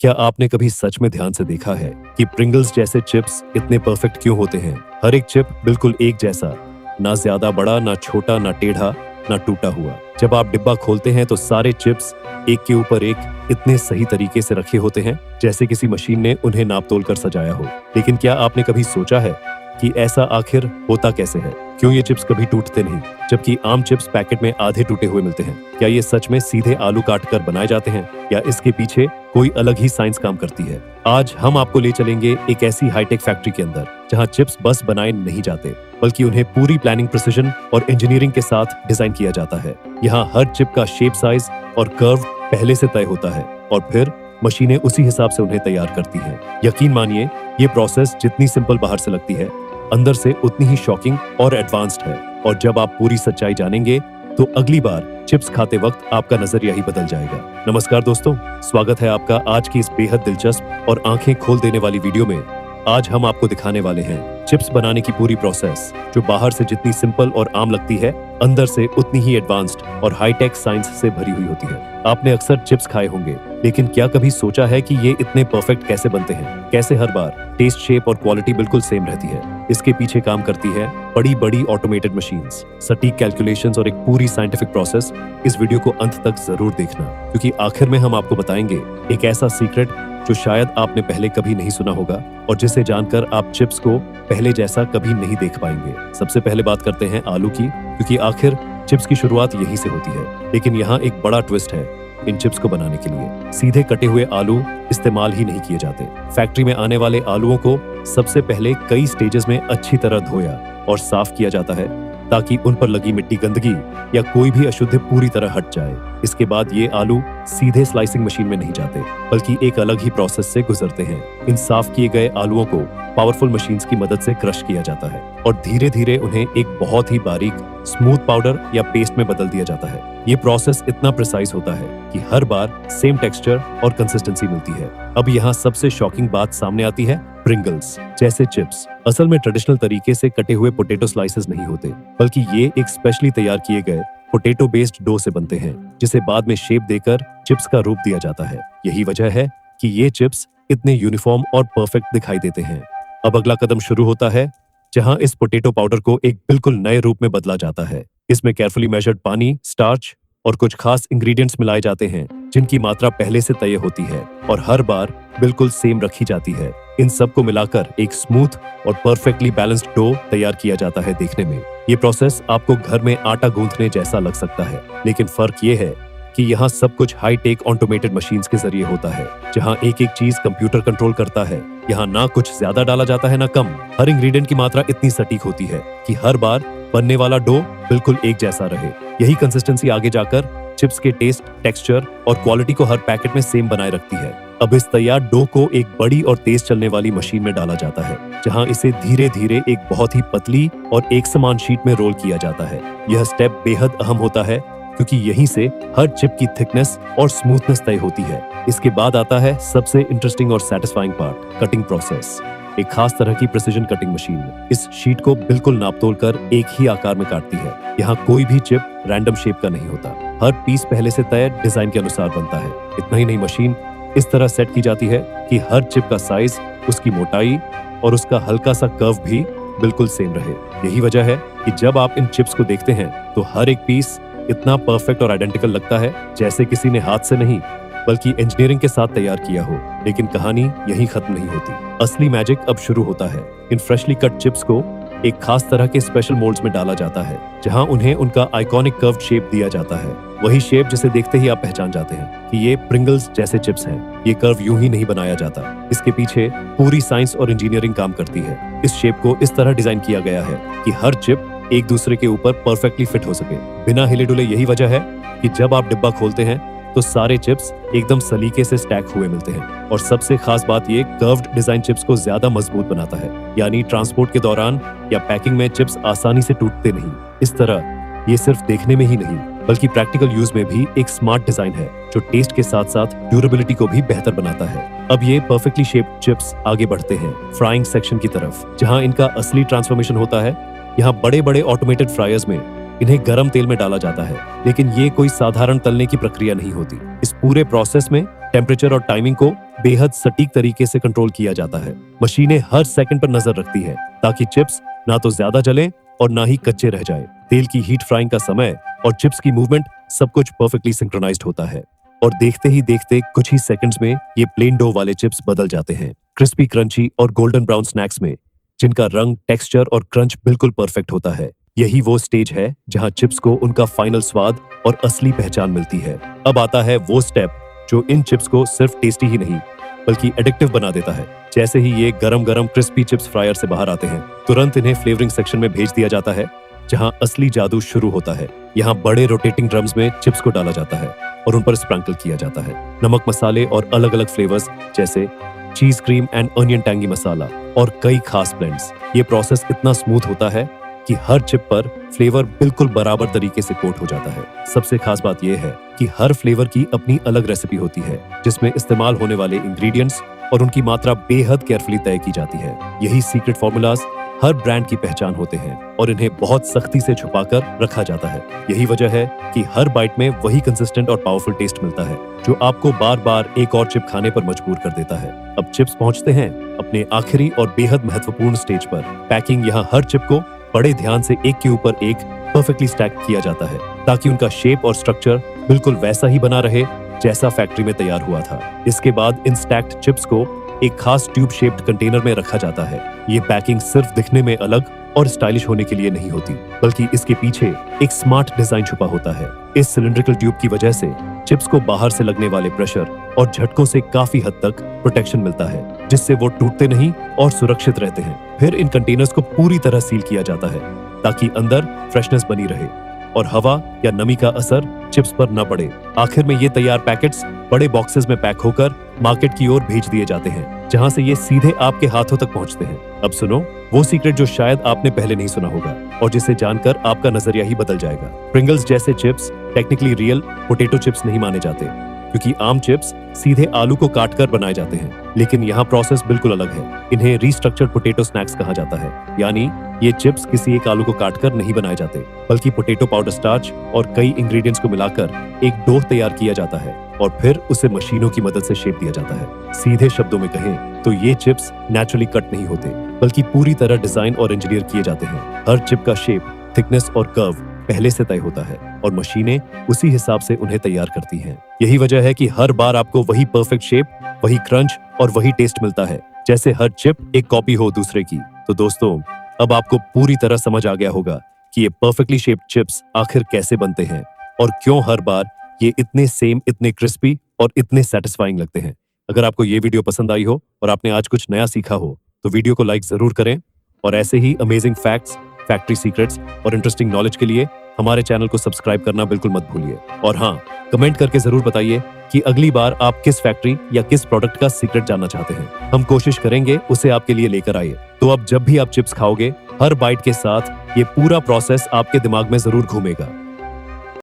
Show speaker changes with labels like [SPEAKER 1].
[SPEAKER 1] क्या आपने कभी सच में ध्यान से देखा है कि प्रिंगल्स जैसे चिप्स इतने परफेक्ट क्यों होते हैं? हर एक चिप बिल्कुल एक जैसा, ना ज्यादा बड़ा, ना छोटा, ना टेढ़ा, ना टूटा हुआ। जब आप डिब्बा खोलते हैं तो सारे चिप्स एक के ऊपर एक इतने सही तरीके से रखे होते हैं जैसे किसी मशीन ने उन्हें नाप तोल कर सजाया हो। लेकिन क्या आपने कभी सोचा है कि ऐसा आखिर होता कैसे है? क्यों ये चिप्स कभी टूटते नहीं, जबकि आम चिप्स पैकेट में आधे टूटे हुए मिलते हैं? क्या ये सच में सीधे आलू काट कर बनाए जाते हैं या इसके पीछे कोई अलग ही साइंस काम करती है? आज हम आपको ले चलेंगे एक ऐसी हाईटेक फैक्ट्री के अंदर जहां चिप्स बस बनाए नहीं जाते, बल्कि उन्हें पूरी प्लानिंग, प्रिसिजन और इंजीनियरिंग के साथ डिजाइन किया जाता है। यहाँ हर चिप का शेप, साइज और कर्व पहले से तय होता है और फिर मशीनें उसी हिसाब से उन्हें तैयार करती हैं। यकीन मानिए, ये प्रोसेस जितनी सिंपल बाहर से लगती है, अंदर से उतनी ही शॉकिंग और एडवांस्ड है। और जब आप पूरी सच्चाई जानेंगे तो अगली बार चिप्स खाते वक्त आपका नजरिया ही बदल जाएगा। नमस्कार दोस्तों, स्वागत है आपका आज की इस बेहद दिलचस्प और आंखें खोल देने वाली वीडियो में। आज हम आपको दिखाने वाले हैं चिप्स बनाने की पूरी प्रोसेस, जो बाहर से जितनी सिंपल और आम लगती है, अंदर से उतनी ही एडवांस्ड और हाईटेक साइंस से भरी हुई होती है। आपने अक्सर चिप्स खाए होंगे, लेकिन क्या कभी सोचा है कि ये इतने परफेक्ट कैसे बनते हैं? कैसे हर बार टेस्ट, शेप और क्वालिटी बिल्कुल सेम रहती है? इसके पीछे काम करती है बड़ी बड़ी ऑटोमेटेड मशीन्स, सटीक कैलकुलेशंस और एक पूरी साइंटिफिक प्रोसेस। इस वीडियो को अंत तक जरूर देखना, क्योंकि आखिर में हम आपको बताएंगे एक ऐसा सीक्रेट जो शायद आपने पहले कभी नहीं सुना होगा और जिसे जानकर आप चिप्स को पहले जैसा कभी नहीं देख पाएंगे। सबसे पहले बात करते हैं आलू की, क्योंकि आखिर चिप्स की शुरुआत यहीं से होती है। लेकिन यहाँ एक बड़ा ट्विस्ट है। इन चिप्स को बनाने के लिए सीधे कटे हुए आलू इस्तेमाल ही नहीं किए जाते। फैक्ट्री में आने वाले आलूओं को सबसे पहले कई स्टेजेस में अच्छी तरह धोया और साफ किया जाता है, ताकि उन पर लगी मिट्टी, गंदगी या कोई भी अशुद्धि पूरी तरह हट जाए। इसके बाद ये आलू सीधे स्लाइसिंग मशीन में नहीं जाते, बल्कि एक अलग ही प्रोसेस से गुजरते हैं। इन साफ किए गए आलूओं को पावरफुल मशीन्स की मदद से क्रश किया जाता है और धीरे धीरे उन्हें एक बहुत ही बारीक स्मूथ पाउडर या पेस्ट में बदल दिया जाता है। ये प्रोसेस इतना प्रिसाइज होता है कि हर बार सेम टेक्सचर और कंसिस्टेंसी मिलती है। अब यहाँ सबसे शॉकिंग बात सामने आती है। प्रिंगल्स जैसे चिप्स असल में ट्रेडिशनल तरीके से कटे हुए पोटैटो स्लाइसेस नहीं होते, बल्कि ये एक स्पेशली तैयार किए गए पोटैटो बेस्ड डो से बनते हैं, जिसे बाद में शेप देकर चिप्स का रूप दिया जाता है। यही वजह है कि ये चिप्स इतने यूनिफॉर्म और परफेक्ट दिखाई देते हैं। अब अगला कदम शुरू होता है, जहां इस पोटैटो पाउडर को एक बिल्कुल नए रूप में बदला जाता है। इसमें केयरफुली मेजर्ड पानी, स्टार्च और कुछ खास इंग्रेडिएंट्स मिलाए जाते हैं, जिनकी मात्रा पहले से तय होती है और हर बार बिल्कुल सेम रखी जाती है। इन सब को मिलाकर एक स्मूथ और परफेक्टली बैलेंस्ड डो तैयार किया जाता है। देखने में ये प्रोसेस आपको घर में आटा गूंथने जैसा लग सकता है, लेकिन फर्क ये है कि यहाँ सब कुछ हाई टेक ऑटोमेटेड मशीन्स के जरिए होता है, जहाँ एक एक चीज कंप्यूटर कंट्रोल करता है। यहाँ ना कुछ ज्यादा डाला जाता है ना कम। हर इंग्रेडिएंट की मात्रा इतनी सटीक होती है कि हर बार बनने वाला डो बिल्कुल एक जैसा रहे। यही कंसिस्टेंसी आगे जाकर चिप्स के टेस्ट, टेक्सचर और क्वालिटी को हर पैकेट में सेम बनाए रखती है। अब इस तैयार डो को एक बड़ी और तेज चलने वाली मशीन में डाला जाता है, जहां इसे धीरे धीरे एक बहुत ही पतली और एक समान शीट में रोल किया जाता है। यह स्टेप बेहद अहम होता है, क्योंकि यहीं से हर चिप की थिकनेस और स्मूथनेस तय होती है। इसके बाद आता है सबसे इंटरेस्टिंग और सेटिस्फाइंग पार्ट, कटिंग प्रोसेस। एक खास तरह की प्रिसिजन कटिंग मशीन इस शीट को बिल्कुल नाप तोल कर एक ही आकार में काटती है। यहाँ कोई भी चिप रैंडम शेप का नहीं होता। हर पीस पहले से तय डिजाइन के अनुसार बनता है। इतना ही नहीं, मशीन इस तरह सेट की जाती है कि हर चिप का साइज, उसकी मोटाई और उसका हल्का सा कर्व भी बिल्कुल सेम रहे। यही वजह है कि जब आप इन चिप्स को देखते हैं तो हर एक पीस इतना परफेक्ट और आइडेंटिकल लगता है, जैसे किसी ने हाथ से नहीं बल्कि इंजीनियरिंग के साथ तैयार किया हो। लेकिन कहानी यहीं खत्म नहीं होती। असली मैजिक अब शुरू होता है। इन फ्रेशली कट चिप्स को एक खास तरह के स्पेशल मोल्ड्स में डाला जाता है, जहां उन्हें उनका आइकॉनिक कर्व शेप दिया जाता है। वही शेप जिसे देखते ही आप पहचान जाते हैं कि ये प्रिंगल्स जैसे चिप्स हैं। ये कर्व यूं ही नहीं बनाया जाता। इसके पीछे पूरी साइंस और इंजीनियरिंग काम करती है। इस शेप को इस तरह डिजाइन किया गया है कि हर चिप एक दूसरे के ऊपर परफेक्टली फिट हो सके, बिना हिले डुले। यही वजह है कि जब आप डिब्बा खोलते हैं तो सारे चिप्स एकदम सलीके से स्टैक हुए मिलते हैं। और सबसे खास बात ये, कर्व्ड डिजाइन चिप्स को ज्यादा मजबूत बनाता है, यानी ट्रांसपोर्ट के दौरान या पैकिंग में चिप्स आसानी से टूटते नहीं। इस तरह ये सिर्फ देखने में ही नहीं, बल्कि प्रैक्टिकल यूज में भी एक स्मार्ट डिजाइन है, जो टेस्ट के साथ साथ ड्यूरेबिलिटी को भी बेहतर बनाता है। अब ये परफेक्टली शेप्ड चिप्स आगे बढ़ते हैं फ्राइंग सेक्शन की तरफ, जहां इनका असली ट्रांसफॉर्मेशन होता है। यहाँ बड़े बड़े ऑटोमेटेड फ्रायर्स में इन्हें गर्म तेल में डाला जाता है, लेकिन ये कोई साधारण तलने की प्रक्रिया नहीं होती। इस पूरे प्रोसेस में टेम्परेचर और टाइमिंग को बेहद सटीक तरीके से कंट्रोल किया जाता है। मशीनें हर सेकंड पर नजर रखती है ताकि चिप्स ना तो ज्यादा जलें और ना ही कच्चे रह जाए। तेल की हीट फ्राइंग का समय और चिप्स की मूवमेंट सब कुछ परफेक्टली सिंक्रोनाइज्ड होता है और देखते ही देखते कुछ ही सेकंड्स में ये प्लेन डो वाले चिप्स बदल जाते हैं क्रिस्पी, क्रंची और गोल्डन ब्राउन स्नैक्स में, जिनका रंग, टेक्सचर और क्रंच बिल्कुल परफेक्ट होता है। यही वो स्टेज है जहां चिप्स को उनका फाइनल स्वाद और असली पहचान मिलती है। अब आता है वो स्टेप जो इन चिप्स को सिर्फ टेस्टी ही नहीं बल्कि एडिक्टिव बना देता है। जैसे ही ये गरम गरम क्रिस्पी चिप्स फ्रायर से बाहर आते हैं, तुरंत इन्हें फ्लेवरिंग सेक्शन में भेज दिया जाता है जहां असली जादू शुरू होता है। यहाँ बड़े रोटेटिंग ड्रम्स में चिप्स को डाला जाता है और उन पर स्प्रिंकल किया जाता है। नमक, मसाले और अलग अलग फ्लेवर्स जैसे चीज क्रीम एंड अनियन टैंगी मसाला और कई खास ब्लेंड्स। ये प्रोसेस इतना स्मूथ होता है कि हर चिप पर फ्लेवर बिल्कुल बराबर तरीके से कोट हो जाता है। सबसे खास बात यह है कि हर फ्लेवर की अपनी अलग रेसिपी होती है जिसमें इस्तेमाल होने वाले इंग्रेडिएंट्स और उनकी मात्रा बेहद केयरफुली तय की जाती है। यही सीक्रेट फॉर्मूलाज हर ब्रांड की पहचान होते हैं और इन्हें बहुत सख्ती से छुपाकर रखा जाता है। यही वजह है कि हर बाइट में वही कंसिस्टेंट और पावरफुल टेस्ट मिलता है जो आपको बार बार एक और चिप खाने पर मजबूर कर देता है। अब चिप्स पहुंचते हैं अपने आखिरी और बेहद महत्वपूर्ण स्टेज पर। पैकिंग। यहाँ हर चिप को बड़े ध्यान से एक के ऊपर एक परफेक्टली स्टैक किया जाता है ताकि उनका शेप और स्ट्रक्चर बिल्कुल वैसा ही बना रहे जैसा फैक्ट्री में तैयार हुआ था। इसके बाद इन स्टैक्ड चिप्स को एक खास ट्यूब शेप्ड कंटेनर में रखा जाता है। ये पैकिंग सिर्फ दिखने में अलग और स्टाइलिश होने के लिए नहीं होती बल्कि इसके पीछे एक स्मार्ट डिजाइन छुपा होता है। इस सिलिंड्रिकल ट्यूब की वजह से चिप्स को बाहर से लगने वाले प्रेशर और झटकों से काफी हद तक प्रोटेक्शन मिलता है जिससे वो टूटते नहीं और सुरक्षित रहते हैं। फिर इन कंटेनर्स को पूरी तरह सील किया जाता है ताकि अंदर फ्रेशनेस बनी रहे और हवा या नमी का असर चिप्स पर न पड़े। आखिर में ये तैयार पैकेट्स बड़े बॉक्सेस में पैक होकर मार्केट की ओर भेज दिए जाते हैं जहां से ये सीधे आपके हाथों तक पहुंचते हैं। अब सुनो वो सीक्रेट जो शायद आपने पहले नहीं सुना होगा और जिसे जानकर आपका नजरिया ही बदल जाएगा। प्रिंगल्स जैसे chips technically real potato chips नहीं माने जाते क्योंकि आम चिप्स सीधे आलू को काटकर बनाए जाते हैं, लेकिन यहाँ प्रोसेस बिल्कुल अलग है। इन्हें रीस्ट्रक्चर्ड पोटैटो स्नैक्स कहा जाता है, यानी ये चिप्स किसी एक आलू को काटकर नहीं बनाए जाते बल्कि पोटैटो पाउडर, स्टार्च और कई इंग्रेडिएंट्स को मिलाकर एक डो तैयार किया जाता है और फिर उसे मशीनों की मदद से शेप दिया जाता है। सीधे शब्दों में कहें तो ये चिप्स नेचुरली कट नहीं होते बल्कि पूरी तरह डिजाइन और इंजीनियर किए जाते हैं। हर चिप का शेप, थिकनेस और कर्व पहले से तय होता है और मशीनें उसी हिसाब से उन्हें तैयार करती हैं। यही वजह है कि हर बार आपको वही परफेक्ट शेप, वही क्रंच और वही टेस्ट मिलता है, जैसे हर चिप एक कॉपी हो दूसरे की। तो दोस्तों, अब आपको पूरी तरह समझ आ गया होगा कि ये परफेक्टली शेप्ड चिप्स आखिर कैसे बनते हैं और क्यों हर बार ये इतने सेम, इतने क्रिस्पी और इतने सेटिस्फाइंग लगते हैं। अगर आपको ये वीडियो पसंद आई हो और आपने आज कुछ नया सीखा हो तो वीडियो को लाइक जरूर करें और ऐसे ही अमेजिंग फैक्ट्स, फैक्ट्री सीक्रेट्स और इंटरेस्टिंग नॉलेज के लिए हमारे चैनल को सब्सक्राइब करना बिल्कुल मत भूलिए। और हाँ, कमेंट करके जरूर बताइए कि अगली बार आप किस फैक्ट्री या किस प्रोडक्ट का सीक्रेट जानना चाहते हैं। हम कोशिश करेंगे उसे आपके लिए लेकर आए। तो अब जब भी आप चिप्स खाओगे, हर बाइट के साथ ये पूरा प्रोसेस आपके दिमाग में जरूर घूमेगा।